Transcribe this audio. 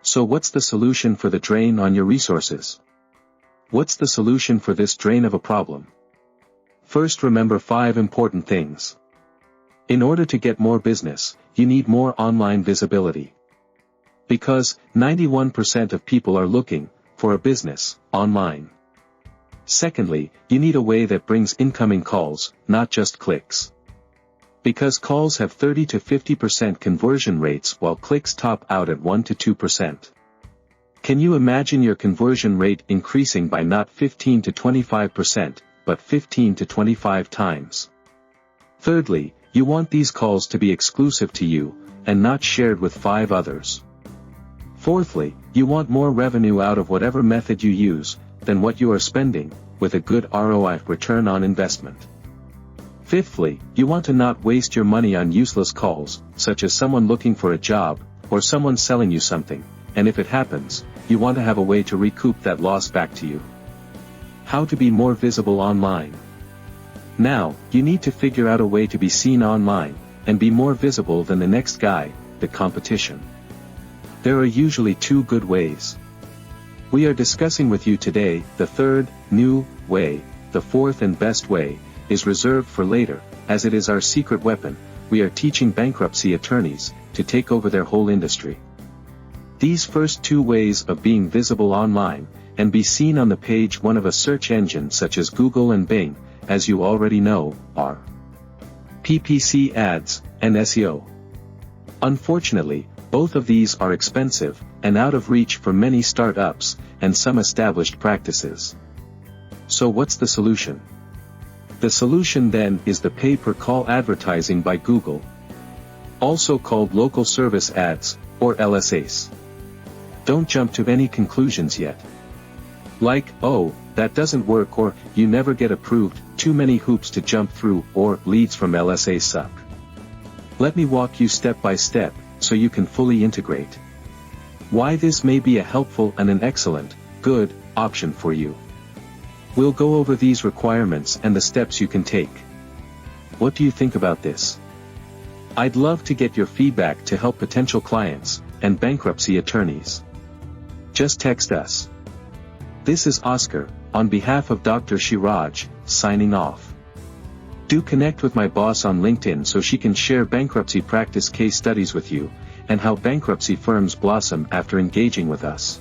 So what's the solution for the drain on your resources? What's the solution for this drain of a problem? First, remember 5 important things. In order to get more business, you need more online visibility. Because 91% of people are looking for a business online. Secondly, you need a way that brings incoming calls, not just clicks. Because calls have 30 to 50% conversion rates while clicks top out at 1 to 2%. Can you imagine your conversion rate increasing by not 15 to 25%, but 15 to 25 times? Thirdly, you want these calls to be exclusive to you, and not shared with 5 others. Fourthly, you want more revenue out of whatever method you use, than what you are spending, with a good ROI, return on investment. Fifthly, you want to not waste your money on useless calls, such as someone looking for a job, or someone selling you something, and if it happens, you want to have a way to recoup that loss back to you. How to be more visible online. Now, you need to figure out a way to be seen online, and be more visible than the next guy, the competition. There are usually 2 good ways. We are discussing with you today the 3rd, new, way. The 4th and best way is reserved for later, as it is our secret weapon. We are teaching bankruptcy attorneys to take over their whole industry. These first 2 ways of being visible online, and be seen on the page 1 of a search engine such as Google and Bing, as you already know, are PPC ads, and SEO. Unfortunately, both of these are expensive, and out of reach for many startups, and some established practices. So what's the solution? The solution then is the pay-per-call advertising by Google. Also called local service ads, or LSAs. Don't jump to any conclusions yet. Like, oh, that doesn't work, or you never get approved, too many hoops to jump through, or leads from LSAs suck. Let me walk you step by step, so you can fully integrate. Why this may be a helpful and an excellent, good, option for you. We'll go over these requirements and the steps you can take. What do you think about this? I'd love to get your feedback to help potential clients, and bankruptcy attorneys. Just text us. This is Oscar, on behalf of Dr. Shiraj, signing off. Do connect with my boss on LinkedIn so she can share bankruptcy practice case studies with you, and how bankruptcy firms blossom after engaging with us.